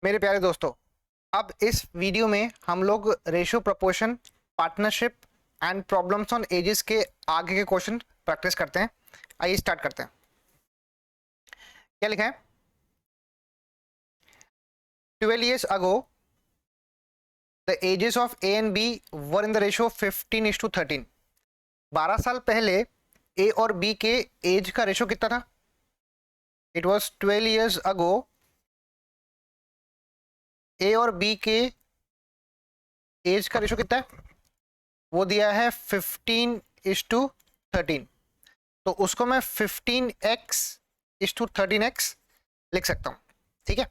मेरे प्यारे दोस्तों, अब इस वीडियो में हम लोग ratio proportion, partnership and problems on edges के आगे के क्वेश्चन प्रैक्टिस करते हैं। आइए स्टार्ट करते हैं। क्या लिखा है? 12 years ago the ages of A and B were in the ratio 15:13। 12 साल पहले ए और बी के एज का रेशो कितना था? इट वॉज 12 years ago ए और बी के एज का रेशो कितना है? वो दिया है 15:13। तो उसको मैं 15x/13x लिख सकता हूं। ठीक है,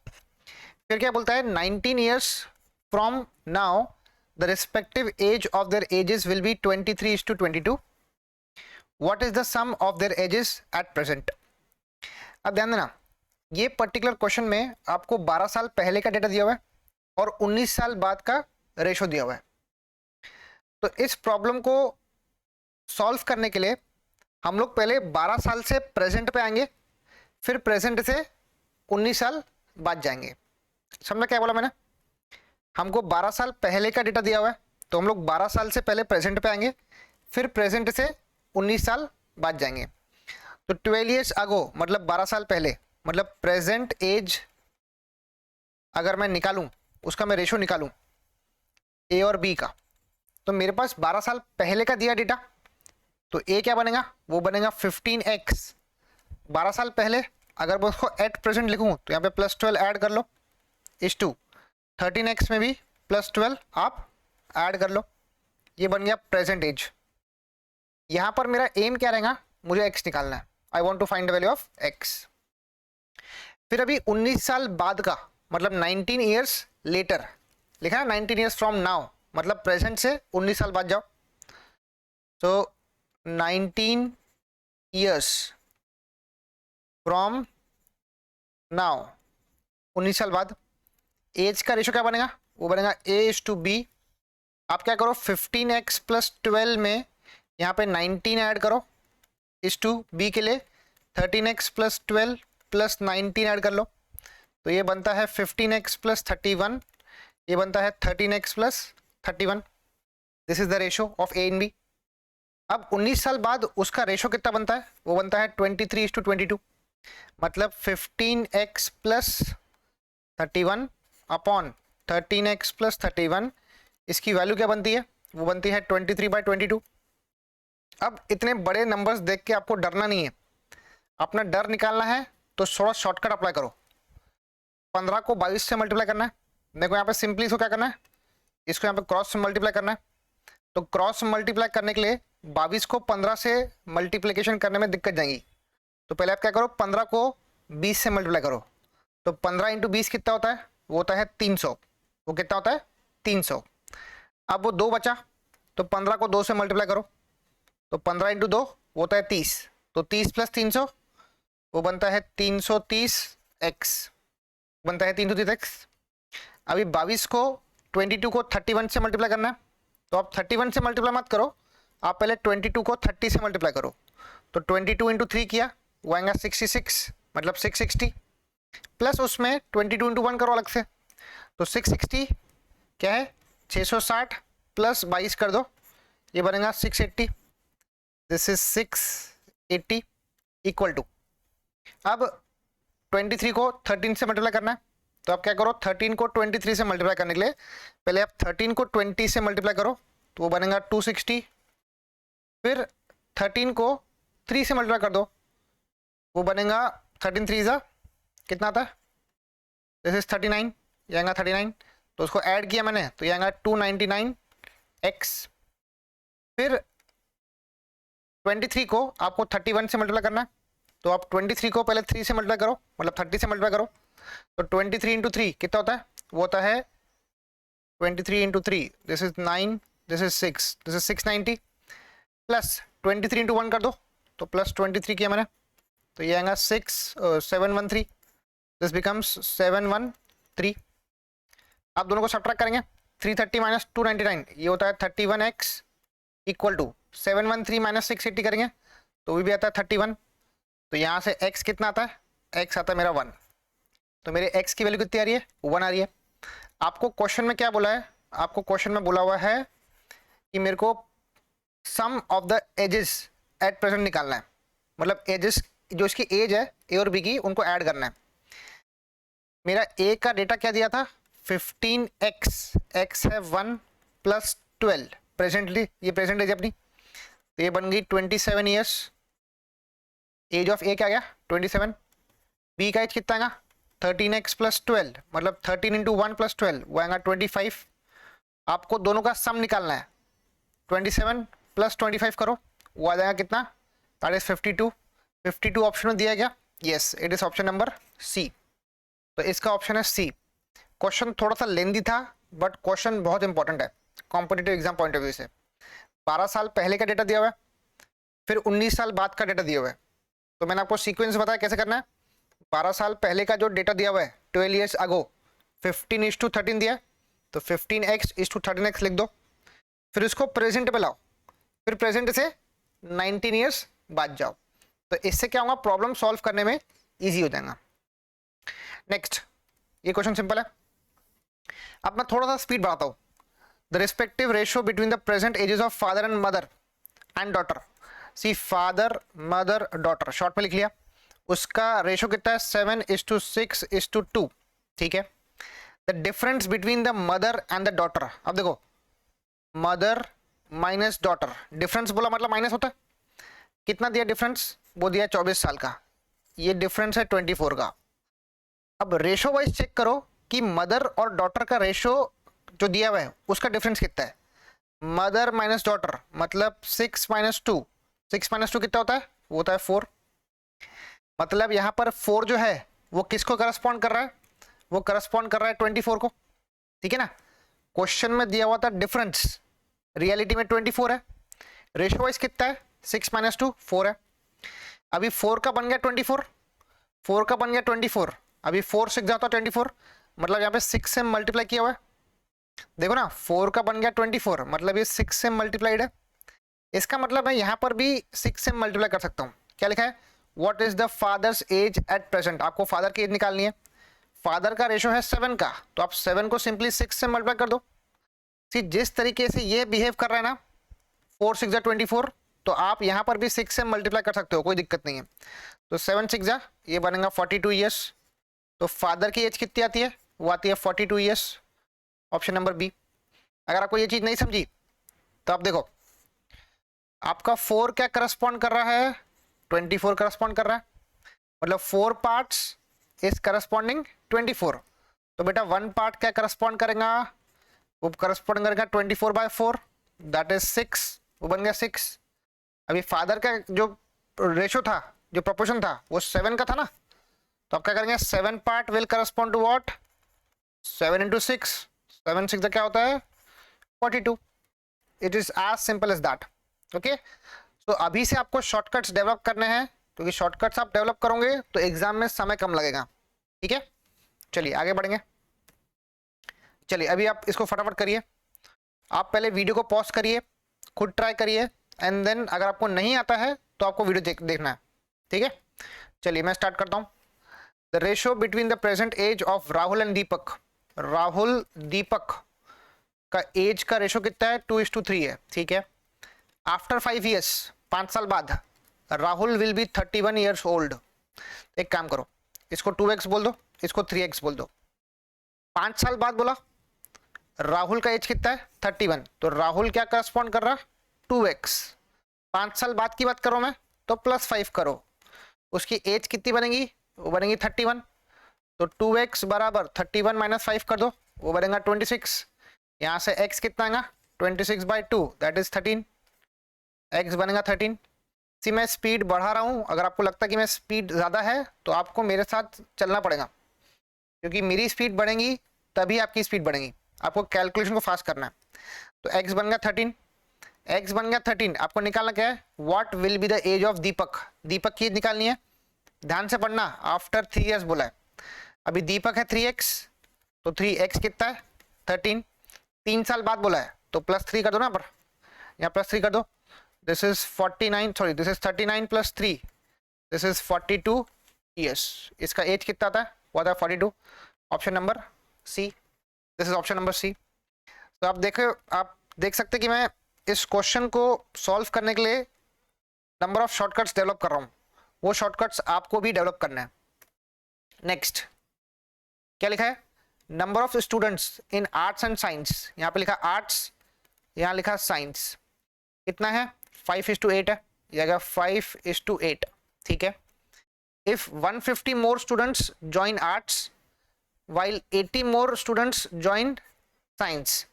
फिर क्या बोलता है? 19 years from now the respective age of their ages will be 23:22। what is the sum of their ages at present। अब ध्यान देना, ये पर्टिकुलर क्वेश्चन में आपको 12 साल पहले का डेटा दिया हुआ है और 19 साल बाद का रेशो दिया हुआ है। तो इस प्रॉब्लम को सॉल्व करने के लिए हम लोग पहले 12 साल से प्रेजेंट पे आएंगे, फिर प्रेजेंट से 19 साल बाद जाएंगे। समझा क्या बोला मैंने? हमको 12 साल पहले का डेटा दिया हुआ है, तो हम लोग 12 साल से पहले प्रेजेंट पे आएंगे, फिर प्रेजेंट से 19 साल बाद जाएंगे। तो 12 years ago मतलब 12 साल पहले, मतलब प्रेजेंट एज अगर मैं निकालूं, उसका मैं रेशो निकालूं ए और बी का, तो मेरे पास 12 साल पहले का दिया डेटा, तो ए क्या बनेगा? वो बनेगा 15x। 12 साल पहले अगर मैं उसको एट प्रेजेंट लिखूं तो यहाँ पे +12 ऐड कर लो, इस टू 13x में भी +12 आप ऐड कर लो, ये बन गया प्रेजेंट एज। यहाँ पर मेरा एम क्या रहेगा? मुझे x निकालना है। I want to find the value of x। फिर अभी 19 साल बाद का मतलब 19 ईयर्स लेटर लिखा है, 19 ईयर्स फ्रॉम नाउ मतलब प्रेजेंट से 19 साल बाद जाओ। तो 19 ईयर्स फ्रॉम नाउ 19 साल बाद एज का रेशो क्या बनेगा? वो बनेगा A/B। आप क्या करो, 15x+12 में यहाँ पे 19 ऐड करो, इस टू बी के लिए 13x+12 + 19 ऐड कर लो, तो ये बनता है 15x+31, ये बनता है 13x+31। This is the ratio of a and b. अब 19 साल बाद उसका रेशो कितना बनता है? वो बनता है 23:22, मतलब 15x+31 अपॉन 13x+31। इसकी वैल्यू क्या बनती है? वो बनती है 23/22। अब इतने बड़े नंबर्स देख के आपको डरना नहीं है, अपना डर निकालना है तो थोड़ा शॉर्टकट अप्लाई करो। 15 को 22 से मल्टीप्लाई करना है। देखो यहाँ पे सिंपली इसको क्या करना है, इसको यहाँ पे क्रॉस मल्टीप्लाई करना है। तो क्रॉस मल्टीप्लाई करने के लिए 22 को 15 से मल्टीप्लिकेशन करने में दिक्कत जाएगी, तो पहले आप क्या करो, 15 को 20 से मल्टीप्लाई करो। तो 15 × 20 कितना होता है? वो होता है 300। वो कितना होता है? 300। अब वो 2 बचा, तो 15 को 2 से मल्टीप्लाई करो, तो 15 × 2 वो होता है 30। तो 30 + 300 वो बनता है 330x, बनता है 330x। अभी 22 को 22 को 31 से मल्टीप्लाई करना है, तो आप 31 से मल्टीप्लाई मत करो, आप पहले 22 को 30 से मल्टीप्लाई करो। तो 22 × 3 किया, वो आएगा 66, मतलब 660, प्लस उसमें 22 × 1 करो अलग से, तो 660 क्या है? 660 प्लस 22 कर दो, ये बनेगा 680। दिस इज 680 इक्वल टू, अब 23 को 13 से मल्टीप्लाई करना है, तो आप क्या करो, 13 को 23 से मल्टीप्लाई करने के लिए पहले आप 13 को 20 से मल्टीप्लाई करो, तो वो बनेगा 260। फिर 13 को 3 से मल्टीप्लाई कर दो, वो बनेगा 13 3 जा कितना आता है? दिस इज 39, ये आएगा 39। तो उसको ऐड किया मैंने, तो ये आएगा 299x। फिर 23 को आपको 31 से मल्टीप्लाई करना है, तो आप 23 को पहले 3 से मल्टीप्लाई करो, मतलब 30 से मल्टीप्लाई करो, तो 23 × 3 कितना होता है? वो होता है 23 × 3, this is 9, this is 6, this is 690, plus 23 × 1 कर दो, तो प्लस 23 किया मैंने, तो ये आएगा 713, दिस बिकम्स 713। आप दोनों को सब्ट्रैक्ट करेंगे, 330 - 299 ये होता है 31x इक्वल टू 713 - 680 करेंगे तो भी आता है 31। तो यहाँ से x कितना आता है? x आता है मेरा 1। तो मेरे x की वैल्यू कितनी आ रही है, 1 आ रही है। आपको क्वेश्चन में क्या बोला है, आपको क्वेश्चन में बोला हुआ है कि मेरे को sum of the ages at present निकालना है, मतलब एजेस जो इसकी एज है ए और बी की, उनको ऐड करना है। मेरा ए का डेटा क्या दिया था, 15x, x है 1 + 12 प्रेजेंटली, ये प्रेजेंट एज अपनी, तो ये बन गई 27 ईयर्स। एज ऑफ ए क्या गया 27, बी का एज कितना आएगा 13x + 12, मतलब 13 × 1 + 12 वो आएगा 25। आपको दोनों का सम निकालना है, 27 + 25 करो, वो आ जाएगा कितना, दैट इज 52। 52 ऑप्शन में दिया गया, yes it is option number C. तो इसका ऑप्शन है सी। क्वेश्चन थोड़ा सा लेंदी था बट क्वेश्चन बहुत इंपॉर्टेंट है competitive exam point of view से। 12 साल पहले का डेटा दिया हुआ है, फिर 19 साल बाद का डेटा दिया हुआ है। तो मैंने आपको सीक्वेंस बताया कैसे करना है। 12 साल पहले का जो डेटा दिया हुआ है 12 ईयर्स अगो, 15:13 दिया है, तो 15x/13x लिख दो। फिर उसको प्रेजेंट पे लाओ, फिर प्रेजेंट से 19 ईयर्स बाद जाओ, तो इससे क्या होगा, प्रॉब्लम सॉल्व करने में इजी हो जाएगा। नेक्स्ट, ये क्वेश्चन सिंपल है। अब मैं थोड़ा सा स्पीड बढ़ाता हूं। The respective ratio between the present ages of father and mother and daughter. See father mother daughter short में लिख लिया, उसका रेशियो कितना है 7:6:2, ठीक है। The difference between the mother and the daughter, अब देखो मदर माइनस डॉटर, डिफरेंस बोला मतलब माइनस होता है, कितना दिया डिफरेंस, वो दिया 24 साल का, ये डिफरेंस है 24 का। अब रेशो वाइज चेक करो कि मदर और डॉटर का रेशो जो दिया हुआ है उसका डिफरेंस कितना है। मदर माइनस डॉटर मतलब 6 - 2, 6 - 2 कितना होता है, वो होता है 4। मतलब यहाँ पर 4 जो है वो किसको करस्पॉन्ड कर रहा है, वो करस्पॉन्ड कर रहा है 24 को, ठीक है ना। क्वेश्चन में दिया हुआ था डिफरेंस, रियलिटी में 24 है, रेशो वाइज कितना है 6 - 2 4 है। अभी 4 का बन गया 24, 4 का बन गया 24, अभी 4 6 जाता है 24, मतलब यहाँ पे 6 से मल्टीप्लाई किया हुआ है, देखो ना 4 का बन गया 24, मतलब ये 6 से मल्टीप्लाइड है। इसका मतलब मैं यहाँ पर भी 6 से मल्टीप्लाई कर सकता हूँ। क्या लिखा है, what is the father's age at present, आपको फादर की एज निकालनी है। फादर का रेशो है 7 का, तो आप 7 को सिंपली 6 से मल्टीप्लाई कर दो। सी जिस तरीके से ये बिहेव कर रहा है ना, 4 6 जा 24, तो आप यहाँ पर भी 6 से मल्टीप्लाई कर सकते हो, कोई दिक्कत नहीं है। तो 7 6 जा ये बनेगा 42 ईयर्स। तो फादर की एज कितनी आती है, वो आती है 42 ईयर्स, ऑप्शन नंबर बी। अगर आपको ये चीज नहीं समझी तो आप देखो, आपका 4 क्या करस्पॉन्ड कर रहा है, 24 करस्पॉन्ड कर रहा है, मतलब 4 पार्ट्स इज करस्पॉन्डिंग 24। तो बेटा 1 पार्ट क्या करस्पॉन्ड करेगा, वो करस्पॉन्ड करेगा 24/4, दैट इज 6, वो बन गया 6। अभी फादर का जो रेशो था, जो प्रोपोर्शन था वो 7 का था ना, तो आप क्या करेंगे 7 part will correspond to what, 7 × 6, 7 6 क्या होता है 42। It is as simple as that, okay. तो अभी से आपको शॉर्टकट्स डेवलप करने हैं, क्योंकि शॉर्टकट्स आप डेवलप करोगे तो एग्जाम में समय कम लगेगा, ठीक है। चलिए आगे बढ़ेंगे। चलिए अभी आप इसको फटाफट करिए, आप पहले वीडियो को पॉज करिए, खुद ट्राई करिए, एंड देन अगर आपको नहीं आता है तो आपको वीडियो देखना है, ठीक है। चलिए मैं स्टार्ट करता हूँ। The ratio between the present age of Rahul and Deepak, Rahul Deepak का एज का रेशो कितना है 2:3 है, ठीक है। आफ्टर 5 ईयर्स, 5 साल बाद Rahul will be 31 years old. एक काम करो, इसको 2x बोल दो, इसको 3x बोल दो। 5 साल बाद बोला, राहुल का एज कितना है 31, तो राहुल क्या करस्पॉन्ड कर रहा 2x। 5 साल बाद की बात करो मैं तो +5 करो, उसकी एज कितनी बनेगी, वो बनेगी 31, तो 2x बराबर 31 - 5 कर दो, वो बनेगा 26। यहाँ से x कितना आएगा 26/2, दैट इज 13, x बनेगा 13। सी मैं स्पीड बढ़ा रहा हूँ, अगर आपको लगता है कि मैं स्पीड ज़्यादा है तो आपको मेरे साथ चलना पड़ेगा, क्योंकि मेरी स्पीड बढ़ेगी तभी आपकी स्पीड बढ़ेगी, आपको कैलकुलेशन को फास्ट करना है। तो x बन गया 13, x बन गया 13, आपको निकालना क्या है, what will be the age of Deepak, Deepak की एज निकालनी है, ध्यान से पढ़ना, आफ्टर 3 ईयर्स बोला है। अभी दीपक है 3x, तो 3x कितना है 13, 3 साल बाद बोला है तो +3 कर दो ना, पर यहाँ +3 कर दो, this is 49, this is 39 + 3, this is 42 years. इसका एज कितना आता है what are 42? Option number C, this is option number C. तो आप देख सकते हैं कि मैं इस क्वेश्चन को सॉल्व करने के लिए नंबर ऑफ शॉर्टकट्स डेवलप कर रहा हूँ, वो शॉर्टकट्स आपको भी डेवलप करना है। नेक्स्ट क्या लिखा है, number of students in arts and science, यहाँ पे लिखा आर्ट्स, यहाँ लिखा साइंस, कितना है 5:8 है, ये आएगा 5:8, ठीक है। If 150 more students join arts while 80 more students joined science,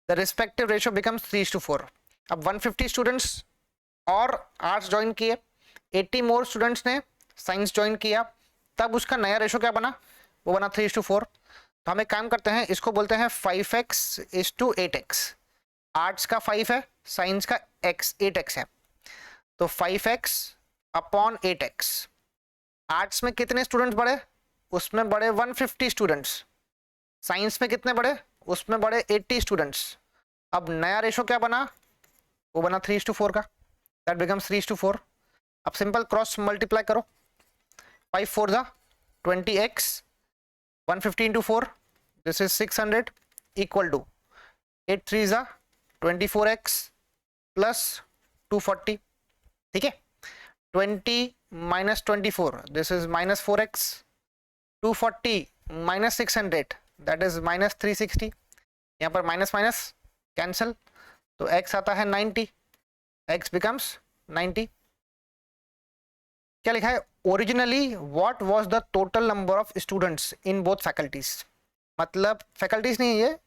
the respective ratio becomes 3:4। अब 150 स्टूडेंट्स और आर्ट्स ज्वाइन किए, 80 मोर स्टूडेंट्स ने साइंस ज्वाइन किया, तब उसका नया रेशो क्या बना, वो बना 3:4। तो हम एक काम करते हैं, इसको बोलते हैं 5x:8x। आर्ट्स का 5 है, साइंस का 8x है, तो 5x/8x। आर्ट्स में कितने स्टूडेंट्स बढ़े, उसमें बड़े 150 स्टूडेंट्स, साइंस में कितने बड़े, उसमें बड़े 80 स्टूडेंट्स। अब नया रेशो क्या बना, वो बना 3:4 का, दैट बिकम्स 3:4। अब सिंपल क्रॉस मल्टीप्लाई करो, 5 4 20x, 150 into 4, this is 600 equal to 8 3 24x plus 240, ठीक है। 20 minus 24, this is -4x, 240 minus 600, that is -360। यहाँ पर माइनस माइनस कैंसिल, तो x आता है 90, x becomes 90। क्या लिखा है, originally what was the total number of students in both faculties, मतलब फैकल्टीज नहीं है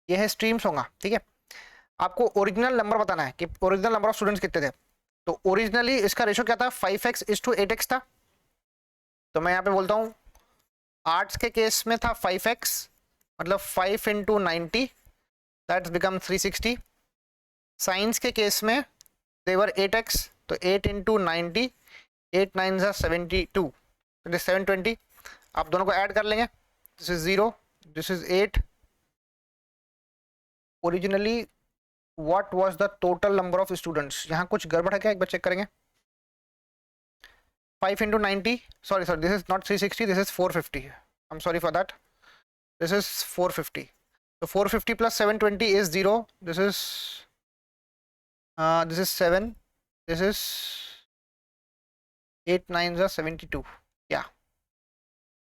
ये है स्ट्रीम्स होगा, ठीक है। आपको ओरिजिनल नंबर बताना है कि ओरिजिनल नंबर ऑफ स्टूडेंट्स कितने थे। तो ओरिजिनली इसका रेशो क्या था, 5x:8x था। तो मैं यहाँ पे बोलता हूँ आर्ट्स के केस में था 5x, मतलब 5 into 90, दैट्स बिकम 360। साइंस के केस में देवर 8x, तो 8 into 90, 8 9 72, 720। आप दोनों को ऐड कर लेंगे, this is 0, this is 8। Originally what was the total number of students, यहाँ कुछ गड़बड़ है क्या, एक बार चेक करेंगे। 5 into 90, sorry this is not 360, this is 450, I'm sorry for that, this is 450। so 450 plus 720 is 0, this is 7, this is 8 9 72, yeah।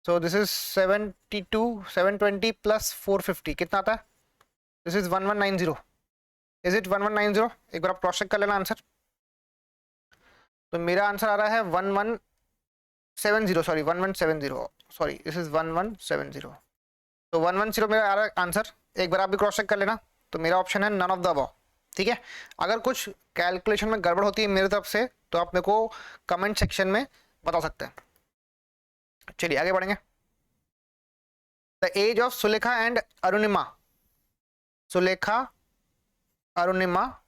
so this is 72, 720 plus 450 कितना आता है, this is 1190, is it 1190? एक बार आप क्रॉस चेक कर लेना answer. तो मेरा answer आ रहा है 1170, सॉरी 1170, सॉरी दिस इज 1170। तो 110 मेरा आ रहा है आंसर, एक बार आप भी क्रॉस चेक कर लेना। तो मेरा ऑप्शन है नन ऑफ द अबव, ठीक है। अगर कुछ कैलकुलेशन में गड़बड़ होती है मेरी तरफ से तो आप मेरे को कमेंट सेक्शन में बता सकते हैं। चलिए आगे बढ़ेंगे। The age of Sulekha and Arunima, Sulekha Arunima,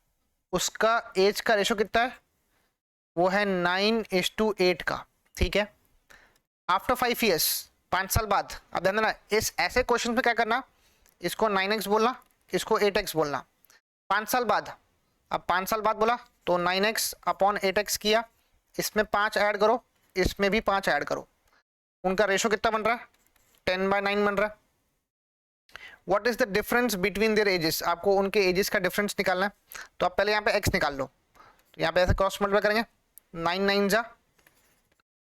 उसका एज का रेशो कितना है, वो है 9:8 का, ठीक है। आफ्टर 5 years, 5 साल बाद, अब ध्यान देना इस ऐसे क्वेश्चन में क्या करना, इसको 9x बोलना, इसको 8x बोलना। 5 साल बाद, अब 5 साल बाद बोला तो 9x/8x किया, इसमें 5 ऐड करो, इसमें भी 5 ऐड करो, उनका रेशो कितना बन रहा है, 10/9 बन रहा है। What is the difference between their edges, आपको उनके एजेस का डिफरेंस निकालना है। तो आप पहले यहाँ पे x निकाल लो, तो यहाँ पे ऐसे क्रॉस मल्टीप्लाई करेंगे, 9 9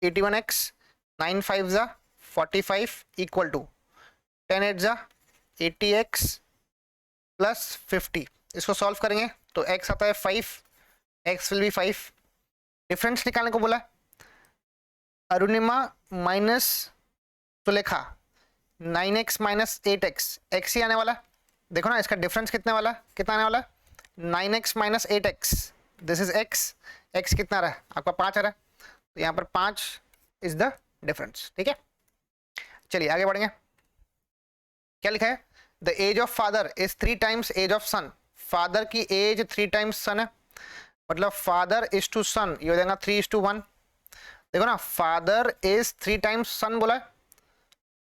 81x, 9 5 45 equal to 10 8 80x plus 50। इसको सॉल्व करेंगे तो x आता है 5, x विल बी 5। डिफरेंस निकालने को बोला है, Arunima minus Sulekha, 9x minus 8x, x ही आने वाला है। देखो ना इसका डिफरेंस कितने वाला है, कितना आने वाला है, 9x minus 8x, this is x, x कितना रहा है आपका 5 आ रहा है, तो यहाँ पर 5 इज द डिफरेंस, ठीक है। चलिए आगे बढ़ेंगे। क्या लिखा है, the age of father is 3 times age of son, father की एज 3 times सन है, मतलब फादर इज टू सन ये हो जाएगा 3:1। देखो ना फादर इज 3 times सन बोला है,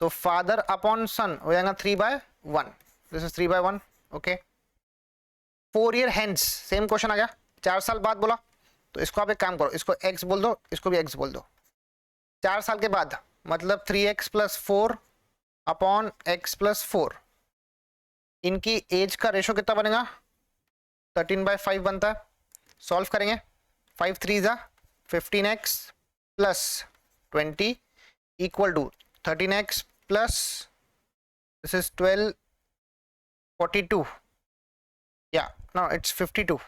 तो फादर अपॉन सन हो जाएगा 3/1, this is 3/1, okay. 4 year hence, same question आ गया, 4 साल बाद बोला, तो इसको आप एक काम करो, इसको x बोल दो, इसको भी x बोल दो। 4 साल के बाद मतलब 3x plus 4 upon x plus 4, इनकी एज का रेशो कितना बनेगा? 13/5 बनता है। सॉल्व करेंगे, 5 3 जा 15x plus 20 equal to 13x plus this is 12 42, या नो इट्स 52,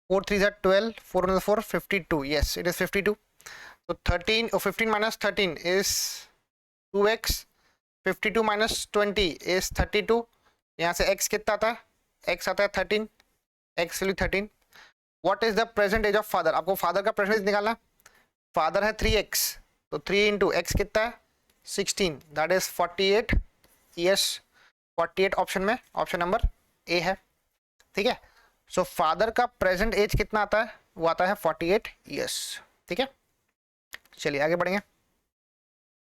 4 3 जा 12, 4 1 4, 52, yes it is 52. So 13 or 15 minus 13 is 2x, 52 minus 20 is 32. यहाँ से x कितना आता है? x आता है 13, x value 13. What is the present age of father? आपको फादर का प्रेजेंट एज निकालना है. फादर है 3x, तो 3 इंटू एक्स कितना है? 16, दैट इज 48. यस, 48 ऑप्शन में, ऑप्शन नंबर ए है. ठीक है, सो फादर का प्रेजेंट एज कितना आता है? वो आता है 48 ईयर्स. ठीक है, चलिए आगे बढ़ेंगे.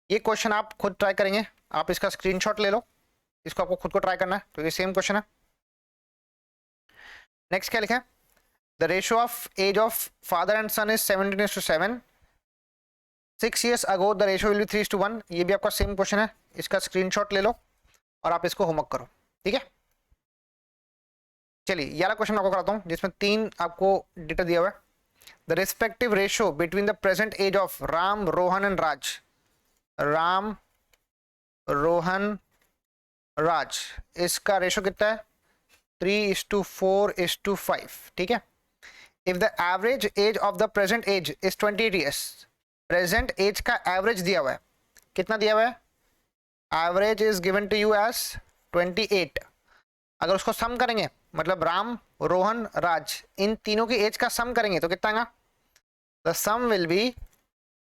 ये क्वेश्चन आप खुद ट्राई करेंगे, आप इसका स्क्रीनशॉट ले लो, इसको आपको खुद को ट्राई करना है क्योंकि सेम क्वेश्चन है. नेक्स्ट क्या लिखा है? The ratio of age of father and son is 17:7. 6 years ago the ratio will be 3:1. ये भी आपका सेम क्वेश्चन है, इसका स्क्रीनशॉट ले लो और आप इसको होमवर्क करो. ठीक है, चलिए ये वाला क्वेश्चन आपको कराता हूँ जिसमें 3 आपको डेटा दिया हुआ है. The respective ratio between the present age of Ram, Rohan and Raj. Ram, Rohan, Raj, इसका रेशियो कितना है? 3:4:5. ठीक है. If the average age of the present age is 28 years. Present age का एवरेज दिया हुआ है, कितना दिया हुआ है? Average is given to you age 28. अगर उसको सम करेंगे, मतलब राम, रोहन, राज, इन तीनों की एज का सम करेंगे तो कितना आएगा? The sum will be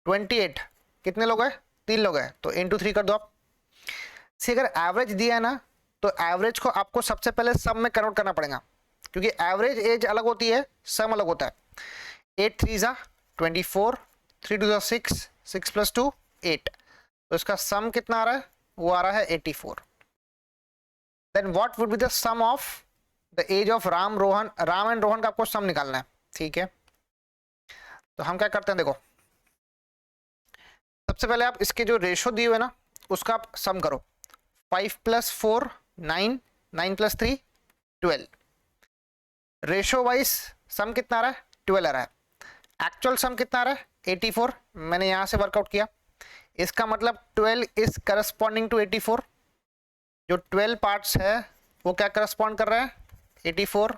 28. कितने लोग हैं? 3 लोग हैं, तो इंटू 3 कर दो आप. सी अगर एवरेज दिया है ना, तो एवरेज को आपको सबसे पहले सम में कन्वर्ट करना पड़ेगा, क्योंकि एवरेज एज अलग होती है, सम अलग होता है. 8 3 जा 24, 3 2 6, 6 + 2 8, तो इसका सम कितना आ रहा है? वो आ रहा है 84. Then what would be the sum of the age of Ram, Rohan. Ram and Rohan का आपको सम निकालना है. ठीक है, तो हम क्या करते हैं, देखो सबसे पहले आप इसके जो रेशो दिए हुए ना उसका आप सम करो. 5 + 4 9, 9 + 3 12. रेशो वाइज सम कितना आ रहा है? 12 आ रहा है. एक्चुअल सम कितना आ रहा है? 84. मैंने यहां से वर्कआउट किया, इसका मतलब 12 इज करस्पॉन्डिंग टू 84. जो 12 पार्ट्स है वो क्या करस्पॉन्ड कर रहा है? 84.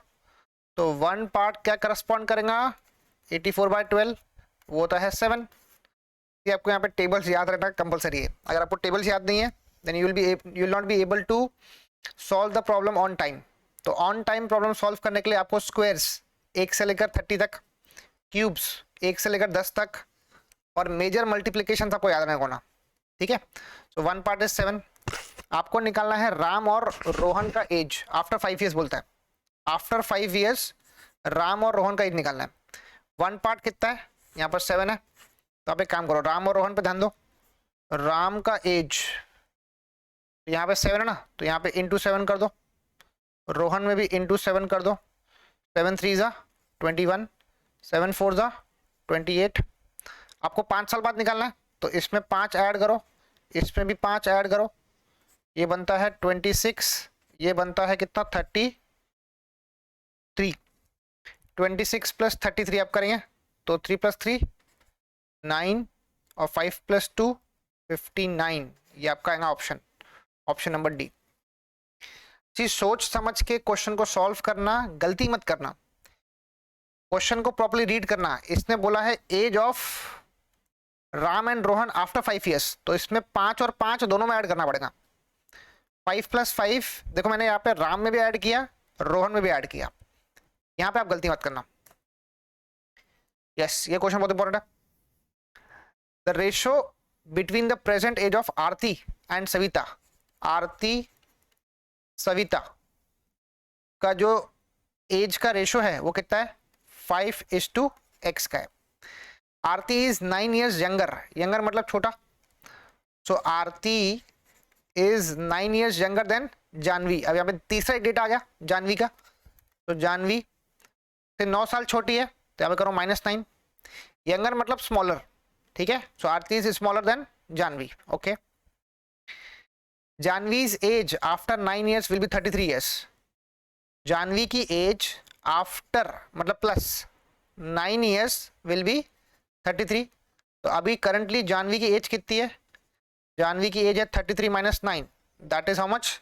तो 1 पार्ट क्या करस्पॉन्ड करेगा 84/12? वो होता है 7. ये आपको यहाँ पे टेबल्स याद रखना कंपलसरी है. अगर आपको टेबल्स याद नहीं है then you will not be able to solve the problem on time. तो ऑन टाइम प्रॉब्लम सॉल्व करने के लिए आपको स्क्वायर्स 1 से लेकर 30 तक, क्यूब्स 1 से लेकर 10 तक, और मेजर मल्टीप्लिकेशन आपको याद रखना. ठीक है, सो 1 पार्ट इज 7. आपको निकालना है राम और रोहन का एज आफ्टर 5 years. बोलता है आफ्टर 5 years राम और रोहन का एज निकालना है. 1 पार्ट कितना है? यहाँ पर 7 है, तो आप एक काम करो, राम और रोहन पे ध्यान दो. राम का एज यहाँ पे 7 है ना, तो यहाँ पे इंटू 7 कर दो. रोहन में भी इंटू 7 कर दो. 7 3 जा 21, 7 4 जा 28. आपको 5 साल बाद निकालना है, तो इसमें 5 ऐड करो, इसमें भी 5 ऐड करो. ये बनता है 26, ये बनता है कितना? 33. 26 + 33 आप करेंगे तो 3 + 3 9, और 5 + 2 59. ये आपका आएगा ऑप्शन, ऑप्शन नंबर डी. जी, सोच समझ के क्वेश्चन को सॉल्व करना, गलती मत करना, क्वेश्चन को प्रॉपर्ली रीड करना. इसने बोला है age of Ram and Rohan after 5 years, तो इसमें 5 और 5 दोनों में ऐड करना पड़ेगा. 5 + 5, देखो मैंने यहाँ पे राम में भी ऐड किया, रोहन में भी ऐड किया. यहाँ पे आप गलती मत करना. यस, ये क्वेश्चन बहुत इंपॉर्टेंट है. The ratio between the present age of Aarti and Savita. Aarti, Savita का जो एज का रेशो है वो कितना है? 5:x का है. Aarti is 9 years younger. Younger मतलब छोटा. So Aarti is 9 years younger than Janvi. अब यहाँ पे तीसरा डेटा आ गया जानवी का, तो जानवी से 9 साल छोटी है, तो यहाँ पे करो -9. यंगर मतलब स्मॉलर. ठीक है, so Aarti is smaller than Janvi. Okay, Janvi's age after 9 years will be 33 years. Janvi की एज आफ्टर मतलब प्लस 9 years विल बी 33. तो अभी करंटली जानवी की एज कितनी है? जानवी की एज है 33 minus 9, that is how much?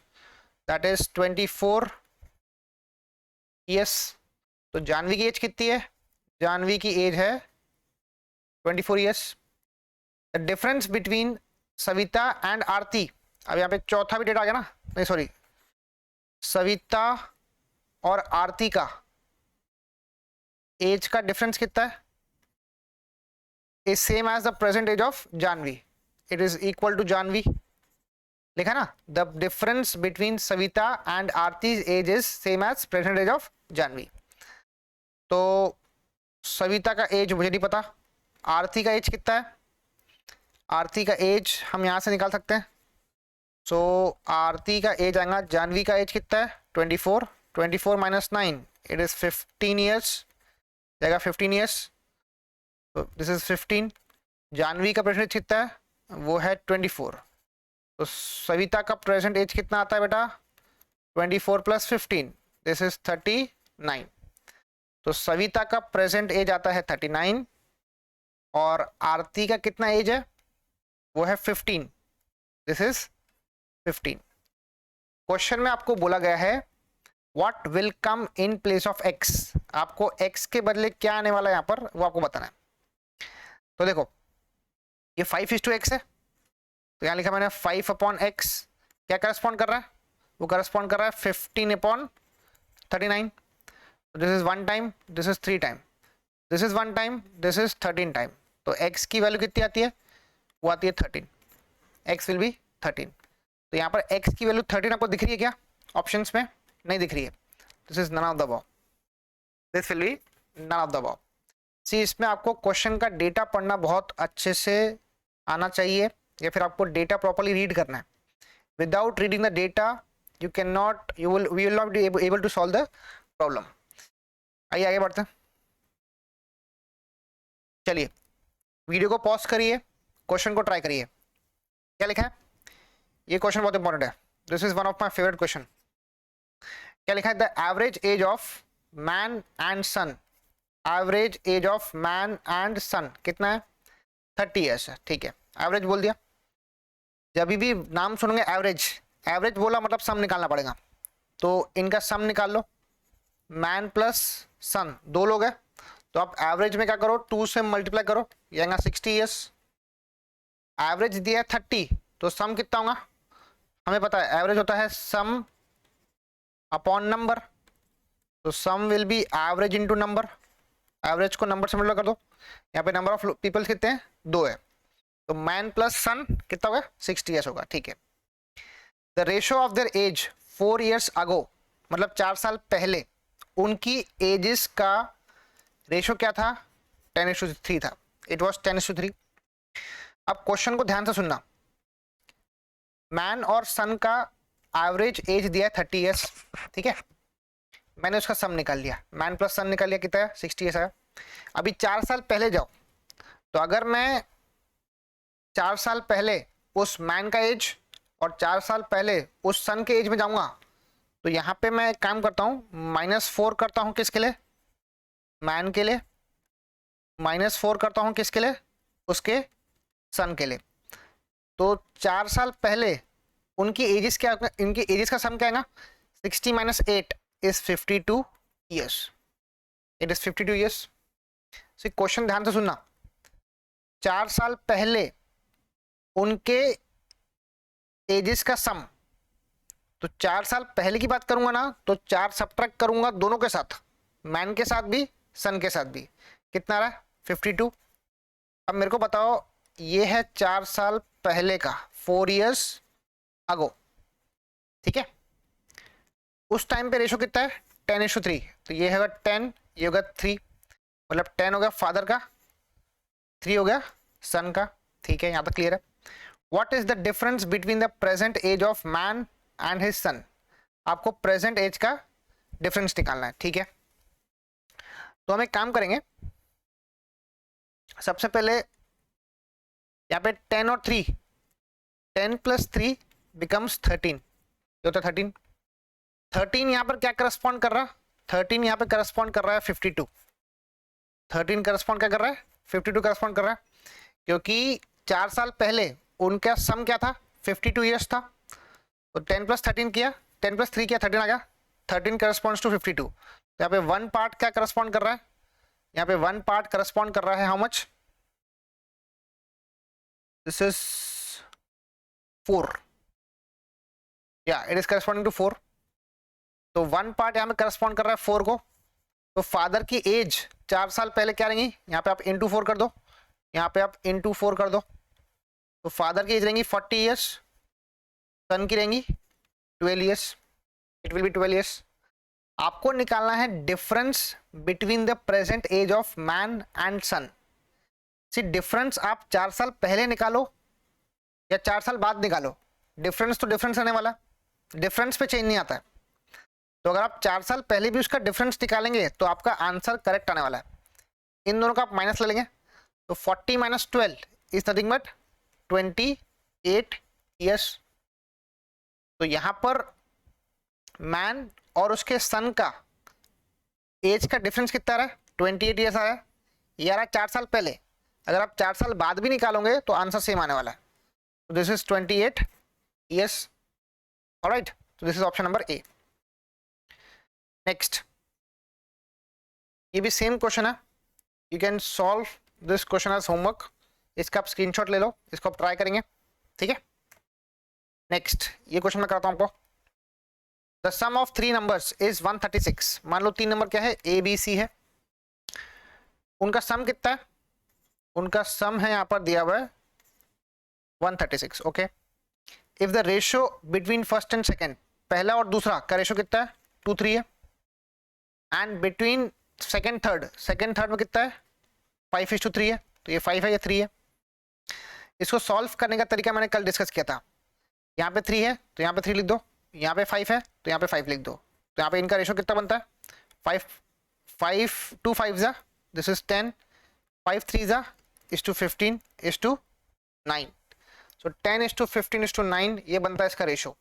That is 24 years. तो जानवी की एज कितनी है? जानवी की एज है 24 years. The difference between Savita and Aarti, अब यहाँ पे चौथा भी डेटा आ गया ना, नहीं सॉरी, सविता और आरती का एज का डिफरेंस कितना है? Is same age the present age of Janvi. It is equal to Janvi, लिखा ना, the difference between Savita and Aarti's age is same age present age of Janvi. तो सविता का एज मुझे नहीं पता, आरती का एज कितना है? आरती का एज हम यहां से निकाल सकते हैं. सो आरती का एज आएगा, जानवी का एज कितना है? 24. 24 माइनस 9, इट इज 15 years, जाएगा 15 years. तो दिस इज 15. जानवी का प्रेजेंट एज कितना है? वो है 24. तो सविता का प्रेजेंट एज कितना आता है बेटा? 24 प्लस 15, दिस इज 39. तो सविता का प्रेजेंट एज आता है 39 और आरती का कितना एज है? वो है 15, दिस इज 15. क्वेश्चन में आपको बोला गया है what will come in place of x. आपको एक्स के बदले क्या आने वाला है यहां पर, वो आपको बताना है. तो देखो, ये 5:x है, तो यहां लिखा मैंने 5/x. क्या करस्पॉन्ड कर रहा है? वो करस्पॉन्ड कर रहा है 15/39. This is 1 time, this is 3 time, this is 1 time, this is 13 time. तो x की वैल्यू कितनी आती है? वो आती है 13. x will be 13. तो यहाँ पर x की वैल्यू 13 आपको दिख रही है क्या ऑप्शंस में? नहीं दिख रही है. This is none of the above, this will be none of the above. See, इसमें आपको क्वेश्चन का डेटा पढ़ना बहुत अच्छे से आना चाहिए, या फिर आपको डेटा प्रॉपर्ली रीड करना है. Without reading the data you can not, we will not be able to solve the problem. आइए आगे बढ़ते हैं. चलिए, वीडियो को पॉज करिए, क्वेश्चन को ट्राई करिए. क्या लिखा है? ये क्वेश्चन बहुत इंपॉर्टेंट है. This is one of my favourite question. क्या लिखा है? The average age of man and son. Average age of man and son कितना है? 30 years है. ठीक है, एवरेज बोल दिया. जब भी नाम सुनेंगे एवरेज, एवरेज बोला मतलब सम निकालना पड़ेगा. तो इनका सम निकाल लो. मैन प्लस सन, 2 लोग हैं, तो आप एवरेज में क्या करो? 2 से मल्टीप्लाई करो, ये आएगा 60 years. एवरेज दिया है 30, तो सम कितना होगा? हमें पता है एवरेज होता है सम अपॉन नंबर. तो sum will be average into number. Average को नंबर से मल्टीप्लाई कर दो. यहाँ पे नंबर ऑफ पीपल्स कितने हैं? 2 है. तो मैन प्लस सन कितना होगा? 60 years होगा. ठीक है. The ratio of their age 4 years ago, मतलब 4 साल पहले उनकी एजेस का रेशियो क्या था? 10:3 था. It was 10:3. अब क्वेश्चन को ध्यान से सुनना. मैन और सन का एवरेज एज दिया है 30 years. ठीक है, मैंने उसका सम निकाल लिया. मैन प्लस सन निकाल लिया, कितना है? 60 years है. अभी 4 साल पहले जाओ, तो अगर मैं 4 साल पहले उस मैन का एज और 4 साल पहले उस सन के एज में जाऊंगा, तो यहां पे मैं एक काम करता हूं, -4 करता हूं. किसके लिए? मैन के लिए. -4 करता हूं किसके लिए? उसके सन के लिए. तो 4 साल पहले उनकी एजेस क्या, इनकी एजेस का सम क्या आएगा? 60 - 8 is 52 years. It is 52 years. So question ध्यान से सुनना. 4 साल पहले उनके एजेस का सम, तो 4 साल पहले की बात करूंगा ना, तो 4 सब्ट्रैक्ट करूंगा दोनों के साथ, मैन के साथ भी सन के साथ भी. कितना आ रहा है? 52. अब मेरे को बताओ, ये है 4 साल पहले का, 4 years अगो. ठीक है, उस टाइम पे रेशो कितना है? 10:3. तो ये होगा 10, ये होगा 3, मतलब 10 हो गया फादर का, 3 हो गया सन का. ठीक है, यहां तक क्लियर है. What is the difference between the present age of man and his son. आपको प्रेजेंट एज का डिफरेंस निकालना है. ठीक है, तो हम एक काम करेंगे. सबसे पहले यहाँ पे 10 और 3, 10 + 3 बिकम्स 13, ये होता है 13। 13 यहाँ पर क्या करस्पॉन्ड कर रहा है? 13 यहाँ पे करस्पॉन्ड कर रहा है 52। 13 करस्पॉन्ड क्या कर रहा है? 52 करस्पॉन्ड कर रहा है, क्योंकि 4 साल पहले उनका सम क्या था? 52 ईयर्स था। तो 10 + 13 किया, 10 + 3 किया, 13 आ गया। 13 करस्पॉन्ड्स टू 52। तो यहाँ पे 1 पार्ट क्या करस्पॉन्ड कर रहा है? यहाँ पे 1 पार्ट करस्पॉन्ड कर रहा है हाउ मच? दिस इज 4, या इट इज करस्पॉन्डिंग टू 4। तो 1 पार्ट यहाँ पे करस्पॉन्ड कर रहा है 4 को। तो फादर की एज 4 साल पहले क्या रहेंगी? यहाँ पे आप इंटू 4 कर दो, यहाँ पे आप इंटू 4 कर दो। तो फादर की एज रहेंगी 40 ईयर्स, सन की रहेंगी 12 years, it will be 12 years. आपको निकालना है difference between the present age of man and son. See difference आप 4 साल पहले निकालो या 4 साल बाद निकालो, डिफरेंस तो डिफरेंस रहने वाला, डिफरेंस पे चेंज नहीं आता है। तो अगर आप 4 साल पहले भी उसका डिफरेंस निकालेंगे तो आपका आंसर करेक्ट आने वाला है। इन दोनों का आप माइनस ले लेंगे, तो 40 - 12 इज नथिंग बट 28 ईयर्स। तो यहां पर मैन और उसके सन का एज का डिफरेंस कितना रहा है? 28 ईयर्स आया। ये आ रहा है 4 साल पहले। अगर आप 4 साल बाद भी निकालोगे तो आंसर सेम आने वाला है। तो दिस इज 28 ईयर्स। ऑलराइट, तो this is option number A. Next, ये भी सेम क्वेश्चन है, you can solve this question as homework. इसका आप स्क्रीनशॉट ले लो, इसको आप ट्राई करेंगे, ठीक है। नेक्स्ट, ये क्वेश्चन मैं कराता हूं आपको। The sum of 3 numbers is 136। मान लो 3 नंबर क्या है? ए बी सी है। उनका सम कितना है? उनका सम है यहाँ पर दिया हुआ है 136। Okay, if the ratio between first and second, पहला और दूसरा का रेशियो कितना है? 2:3 है। एंड बिटवीन सेकेंड थर्ड में कितना है? 5:3 है। तो ये 5 है, ये 3 है। इसको सॉल्व करने का तरीका मैंने कल डिस्कस किया था। यहाँ पे 3 है तो यहाँ पे 3 लिख दो, यहाँ पे 5 है तो यहाँ पे 5 लिख दो। तो यहाँ पे इनका रेशियो कितना बनता है? 5 2 5 जा, दिस इज 10, 5 3 जा इज टू 15 इज टू 9। सो 10:15:9 ये बनता है इसका रेशियो।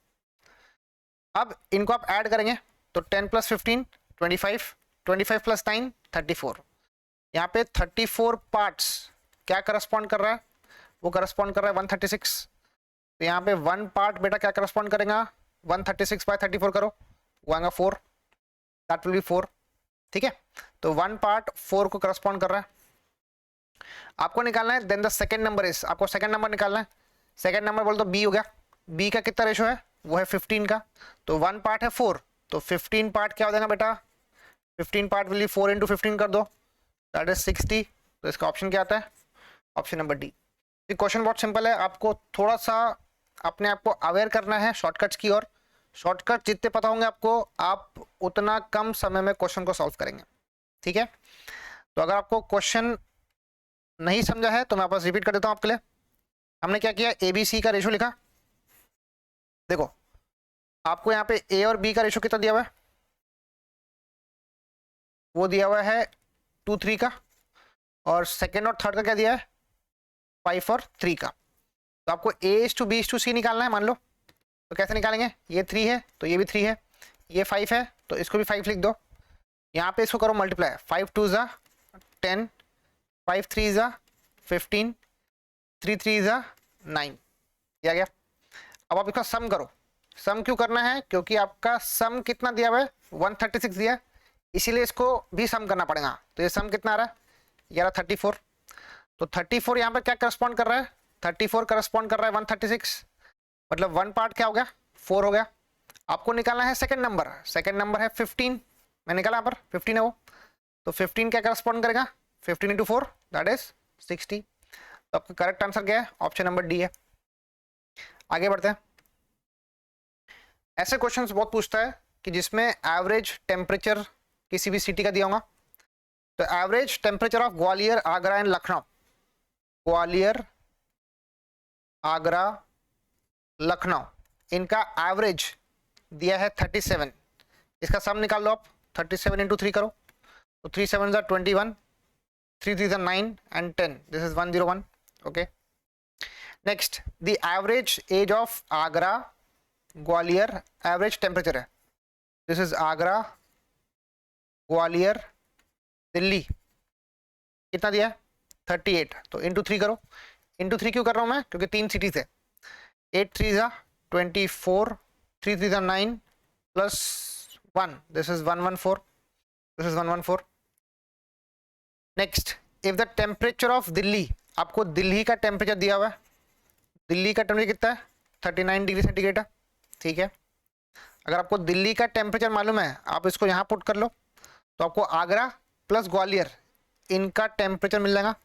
अब इनको आप ऐड करेंगे तो 10 + 15 25, 25 + 9 34। यहाँ पे 34 पार्ट्स क्या करस्पॉन्ड कर रहा है? वो करस्पॉन्ड कर रहा है 136। तो यहाँ पे 1 पार्ट बेटा क्या करस्पॉन्ड करेगा? 136/34 करो, वो आएगा 4, दैट विल बी 4, ठीक है। तो 1 पार्ट 4 को करस्पॉन्ड कर रहा है। आपको निकालना है then the second number is, आपको सेकंड नंबर निकालना है। सेकंड नंबर बोल दो बी हो गया। बी का कितना रेशियो है? वो है 15 का। तो 1 पार्ट है 4, तो 15 पार्ट क्या हो जाएगा बेटा? 15 पार्ट विल बी 4 × 15 कर दो, दैट इज 60। तो इसका ऑप्शन क्या आता है? Option number D. क्वेश्चन बहुत सिंपल है, आपको थोड़ा सा अपने आप को अवेयर करना है शॉर्टकट्स की ओर। शॉर्टकट जितने पता होंगे आपको, आप उतना कम समय में क्वेश्चन को सॉल्व करेंगे, ठीक है। तो अगर आपको क्वेश्चन नहीं समझा है तो मैं वापस रिपीट कर देता हूं आपके लिए। हमने क्या किया? ए बी सी का रेशियो लिखा। देखो आपको यहाँ पे ए और बी का रेशियो कितना दिया हुआ है? वो दिया हुआ है 2 3 का, और सेकेंड और थर्ड का क्या दिया है? 5 और 3 का। तो आपको A/B/C निकालना है मान लो। तो कैसे निकालेंगे? ये 3 है तो ये भी 3 है, ये 5 है तो इसको भी 5 लिख दो। यहाँ पे इसको करो मल्टीप्लाई, 5 2 जा 10, 5 3 जा 15, 3 3 जा 9, ये आ गया। अब आप इसका सम करो। सम क्यों करना है? क्योंकि आपका सम कितना दिया हुआ है? 136 दिया है, इसीलिए इसको भी सम करना पड़ेगा। तो ये सम कितना आ रहा है? ये आ रहा 34। तो 34 यहाँ पर क्या करस्पॉन्ड कर रहा है? 34 करस्पॉन्ड कर रहा है 136, मतलब 1 पार्ट क्या हो गया? 4 हो गया। आपको निकालना है सेकंड नंबर। सेकंड नंबर है 15, मैं निकाला यहाँ पर 15 है वो। तो 15 क्या करस्पॉन्ड करेगा? 15 × 4 दैट इज 60। तो आपका करेक्ट आंसर क्या है? ऑप्शन नंबर डी है। आगे बढ़ते हैं। ऐसे क्वेश्चंस बहुत पूछता है कि जिसमें एवरेज टेम्परेचर किसी भी सिटी का दिया होगा। तो average temperature of Gwalior, Agra and Lucknow, Gwalior, Agra, Lucknow, इनका एवरेज दिया है 37। इसका सम निकाल लो आप, 37 × 3 करो। तो 3 7 21, 3 3 9 and 10, this is 101। Okay, next, the average age of Agra Gwalior, average temperature है, दिस इज आगरा ग्वालियर दिल्ली, कितना दिया है 38, तो इंटू 3 करो। इंटू 3 क्यों कर रहा हूं मैं, क्योंकि 3 सिटीज है, 8 3 जा 24, 3 3 जा 9 plus 1, this is 114, this is 114। Next, if the temperature of Delhi, आपको दिल्ली का टेम्परेचर दिया हुआ है, दिल्ली का टेम्परेचर कितना है 39 डिग्री सेंटीग्रेड है, ठीक है। अगर आपको दिल्ली का टेम्परेचर मालूम है, आप इसको यहाँ पुट कर लो, तो आपको आगरा प्लस ग्वालियर इनका टेम्परेचर मिल जाएगा।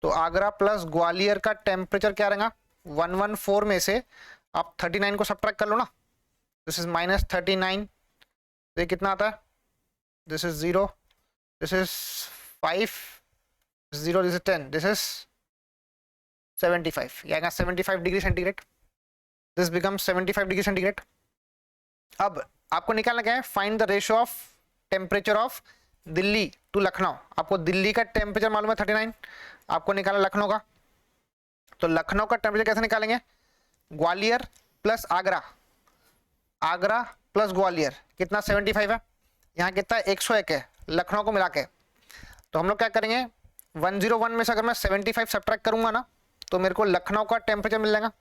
तो आगरा प्लस ग्वालियर का टेम्परेचर क्या रहेगा, 114 में से आप 39 को सब्ट्रैक्ट कर लो ना, दिस इज -39, तो ये कितना आता है, this is 0, this is 5, 0, this is 10, this is 75, ये आएगा 75 degree centigrade, this becomes 75 degree centigrade. अब आपको निकालना क्या है, find the ratio of temperature of Delhi to Lucknow. आपको दिल्ली का टेम्परेचर मालूम है 39, आपको निकाला लखनऊ का, तो लखनऊ का टेम्परेचर कैसे निकालेंगे, ग्वालियर प्लस आगरा, आगरा प्लस ग्वालियर कितना 75 है, यहाँ कितना 101 है लखनऊ को मिला के, तो हम लोग क्या करेंगे 101 में से अगर मैं 75 सब्ट्रैक्ट करूंगा ना, तो मेरे को लखनऊ का टेम्परेचर मिल जाएगा।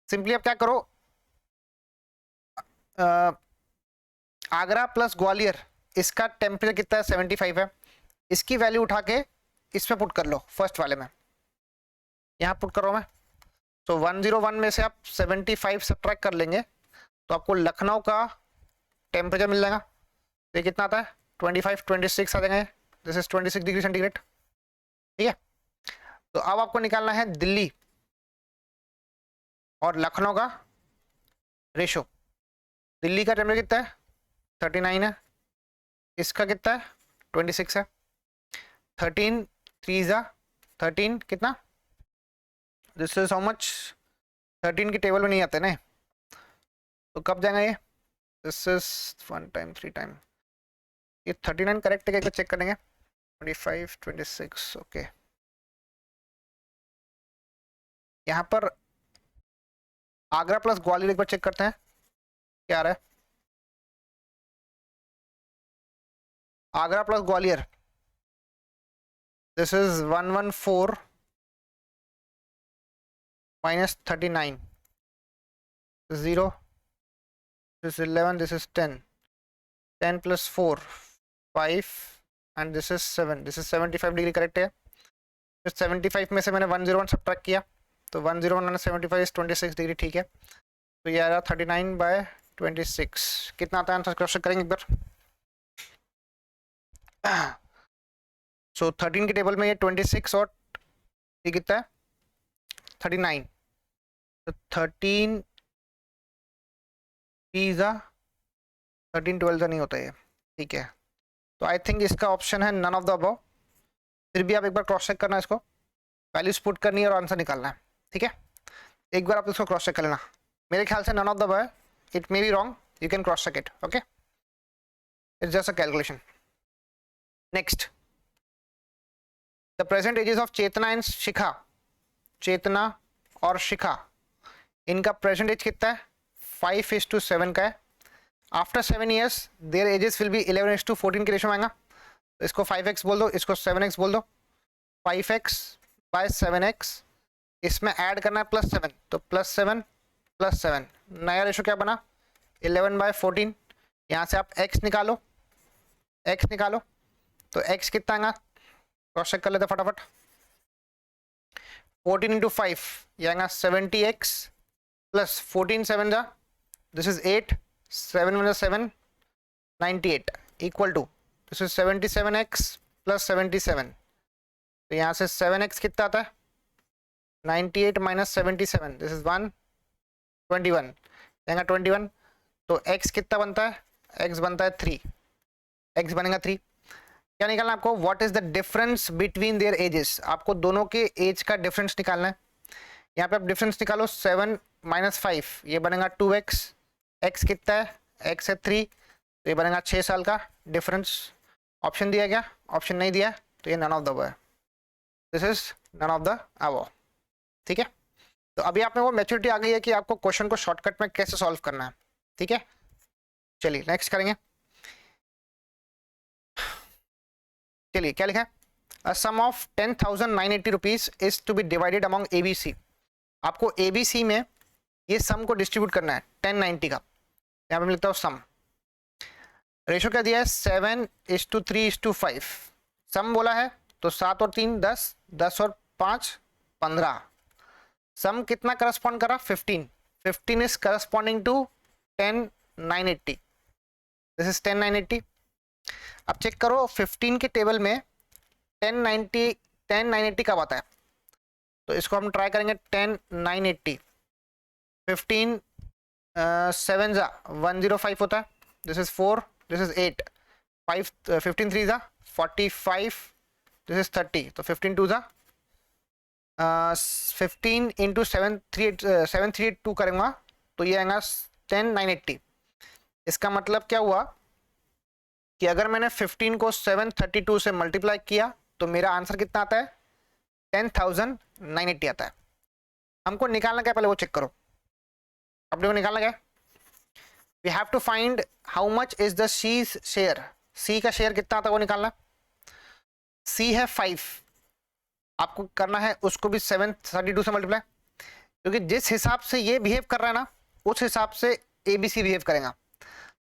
सिंपली अब क्या करो, आगरा प्लस ग्वालियर इसका टेम्परेचर कितना है 75 है, इसकी वैल्यू उठा के इसमें पुट कर लो, फर्स्ट वाले में यहाँ पुट करो मैं, तो 101 में से आप 75 सब्ट्रैक्ट कर लेंगे, तो आपको लखनऊ का टेम्परेचर मिल जाएगा, तो ये कितना आता है 25 26 आ जाएंगे, दिस इज 26 डिग्री सेंटीग्रेड, ठीक है। तो अब आपको निकालना है दिल्ली और लखनऊ का रेशो। दिल्ली का टेम्परेचर कितना है 39 है, इसका कितना है 26 है, 13 3 जा 13 कितना, दिस इज हाउ मच, 13 की टेबल में नहीं आते ना, तो कब जाएगा ये, दिस इज 1 टाइम 3 टाइम, ये 39 करेक्ट है क्या चेक करेंगे, 25 26 ओके। यहाँ पर आगरा प्लस ग्वालियर एक बार चेक करते हैं क्या आ रहा है, Agra plus Gwalior this is 114 minus 39, 0, this is 11, this is 10, 10 plus 4 5 and this is 7, this is 75 degree correct है। तो 75 में से मैंने 101 सब्ट्रैक्ट किया, तो 101 माइनस 75 इज 26 डिग्री, ठीक है। तो ये आ रहा 39/26, कितना आता है आंसर, क्रॉस चेक करेंगे एक बार। सो 13 की टेबल में ये 26 और ये कितना है 39, तो 13 पिज़्ज़ा 13 12 नहीं होता है, ठीक है। तो आई थिंक इसका ऑप्शन है नन ऑफ द अबव, फिर भी आप एक बार क्रॉस चेक करना, इसको वैल्यूज पुट करनी है और आंसर निकालना है, ठीक है। एक बार आप इसको क्रॉस चेक कर लेना, मेरे ख्याल से नन ऑफ द अबव है, it may be wrong, you can cross check it, okay, it's just a calculation. Next, the present ages of Chetna and Shikha, Chetna और शिखा इनका प्रेजेंट एज कितना है 5:7 का है। After 7 years there edges will be 11:14 के ratio में आएगा, तो इसको 5x बोल दो, इसको 7x बोल दो, 5x/7x, इसमें ऐड करना है +7, तो +7 +7, नया रेशो क्या बना 11/14। यहाँ से आप x निकालो, x निकालो, तो x कितना आएगा क्रॉस चेक कर लेते फटाफट, 14 × 5 ये आएगा 70x प्लस 14 7 जा, this is 8, 7 × 7 98 equal to, this is 77x plus 77, तो यहाँ से 7x कितना आता है 98 माइनस 77, दिस इज 121, आएगा 21, तो x कितना बनता है, x बनता है 3, x बनेगा 3। क्या निकालना है आपको, what is the difference between their edges, आपको दोनों के एज का डिफरेंस निकालना है। यहाँ पे आप डिफरेंस निकालो, 7 - 5 ये बनेगा 2x, x कितना है x है 3, तो ये बनेगा 6 साल का डिफरेंस। ऑप्शन दिया गया, ऑप्शन नहीं दिया, तो ये नन ऑफ द अबव है, this is none of the above, ठीक है। तो अभी आप में वो मैच्योरिटी आ गई है कि आपको क्वेश्चन को शॉर्टकट में कैसे सॉल्व करना है, ठीक है। चलिए नेक्स्ट करेंगे। चलिए क्या लिखा है, a sum of 10,980 rupees is to be divided among A B C. आपको एबीसी में ये सम को डिस्ट्रीब्यूट करना है 1090 का। यहाँ पे मैं लिखता हूँ सम, रेशो क्या दिया है 7:3:5। सम बोला है तो 7 और 3 10, 10 और 5 15। सम कितना करस्पॉन्ड करा 15, 15 is corresponding to 10,980, this is 10,980। अब चेक करो 15 के टेबल में 10,980 कब आता है, तो इसको हम ट्राई करेंगे 10,980। 15 7 जा 105 होता है, दिस इज 4, दिस इज 8, 5 15 3 जा 45, दिस इज 30, तो 15 2 जा 15 इंटू 7,382 करेंगे तो ये आएगा 10,980। इसका मतलब क्या हुआ कि अगर मैंने 15 को 732 से मल्टीप्लाई किया तो मेरा आंसर कितना आता है 10,980 आता है। हमको निकालना क्या पहले वो चेक करो, अपने को निकालना क्या, we have to find how much is the C share, C का शेयर कितना आता है वो निकालना। सी है 5, आपको करना है उसको भी 732 से मल्टीप्लाई, क्योंकि जिस हिसाब से ये बिहेव कर रहा है ना उस हिसाब से एबीसी बिहेव करेगा।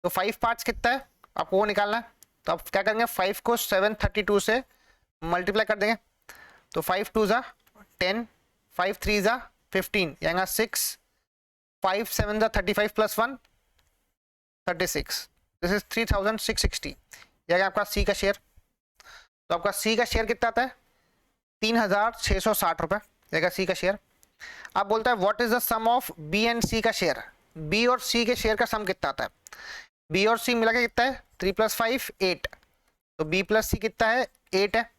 तो 5 पार्ट्स कितना है आपको वो निकालना है, तो आप क्या करेंगे 5 को 732 से मल्टीप्लाई कर देंगे, तो 5 2 जा 10, 5 3 जा 15, यानी 6, 5 7 जा 35 प्लस 1 36, दिस इज 3,660, यानी आपका सी का शेयर। तो आपका सी का शेयर कितना आता है 3,660 रुपए, यानी सी का शेयर। अब बोलता है what is the sum of B and C का शेयर, बी और सी के शेयर का सम कितना आता है, बी और सी मिला के कितना है 3 + 5 8, तो बी प्लस सी कितना है 8 है।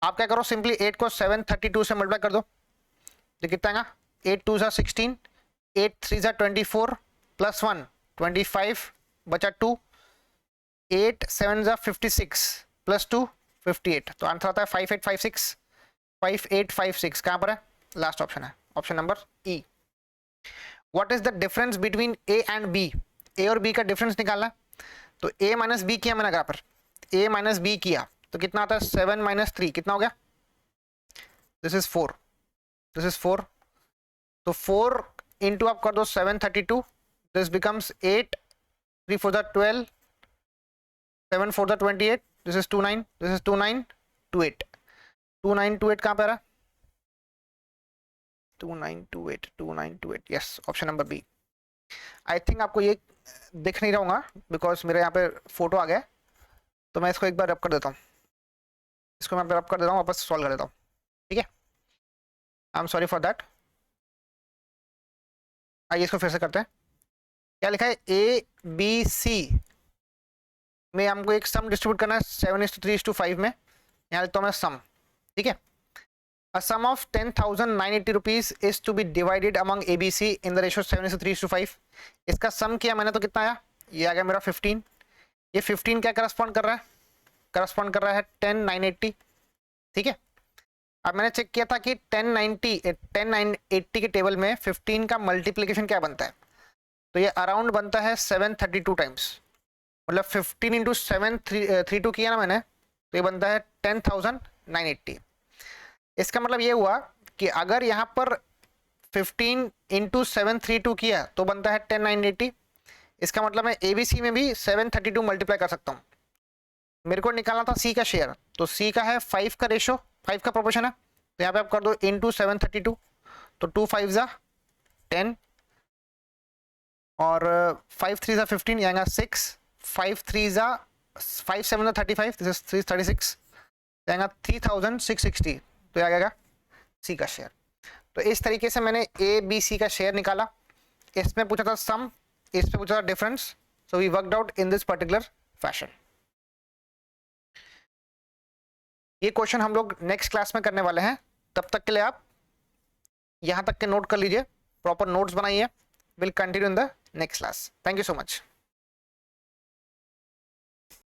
आप क्या करो सिंपली 8 को 732 से मल्टीप्लाई कर दो, तो कितना आएगा 8 2 जा 16, 8 3 जा 24 प्लस 1 25 बचा 2, 8 7 जा 56 प्लस 2 58, तो आंसर आता है 5856, 5856 कहाँ पर है, लास्ट ऑप्शन है, option number E. What is the difference between A and B, A और बी का डिफरेंस निकालना है, तो ए माइनस बी किया मैंने, यहाँ पर ए माइनस बी किया तो कितना आता है 7 - 3 कितना हो गया, दिस इज 4, दिस इज 4, तो 4 इंटू आप कर दो 732, this becomes 8, 3 4 12, 7 4 28, this is 29, this is 2928, 2928 कहाँ पे आ रहा है 2928, yes option number B. I think आपको ये दिख नहीं रहूँगा बिकॉज मेरे यहाँ पे फोटो आ गया, तो मैं इसको एक बार रब कर देता हूँ, इसको मैं रब कर देता हूँ, वापस सॉल्व कर देता हूँ, ठीक है, I am sorry for that. आइए इसको फिर से करते हैं, क्या लिखा है ए बी सी में हमको एक सम डिस्ट्रीब्यूट करना है 7:3:5 में, यहाँ लिखता हूँ मैं सम, ठीक है। A sum of 10,980 rupees is to be divided among ABC in the ratio 7:3:5। इसका सम किया मैंने तो कितना आया, ये आ गया मेरा 15, ये 15 क्या करस्पॉन्ड कर रहा है, करस्पॉन्ड कर रहा है 10,980, ठीक है। अब मैंने चेक किया था कि 10,980 के टेबल में 15 का मल्टीप्लीकेशन क्या बनता है, तो ये अराउंड बनता है 732 टाइम्स, मतलब 15 इंटू 732 किया ना मैंने, तो ये बनता है 10,980। इसका मतलब ये हुआ कि अगर यहाँ पर 15 इंटू 732 किया तो बनता है 10,980, इसका मतलब मैं ABC में भी 732 मल्टीप्लाई कर सकता हूँ। मेरे को निकालना था C का शेयर, तो C का है 5 का रेशो, 5 का प्रोपोर्शन है, तो यहाँ पे आप कर दो इंटू 732, तो 2 5 जा 10 और 5 3 जा 15, यहाँ 6, 5 3 जा 5 7 जा 35, दिस इज 336, यहाँ 3,660, तो आ गया सी का शेयर। तो इस तरीके से मैंने ए बी सी का शेयर निकाला, इसमें पूछा था सम, इसमें पूछा था difference, so we worked out in this particular fashion. ये क्वेश्चन हम लोग नेक्स्ट क्लास में करने वाले हैं, तब तक के लिए आप यहां तक के नोट कर लीजिए, प्रॉपर नोट्स बनाइए, will continue in the next class. Thank you so much.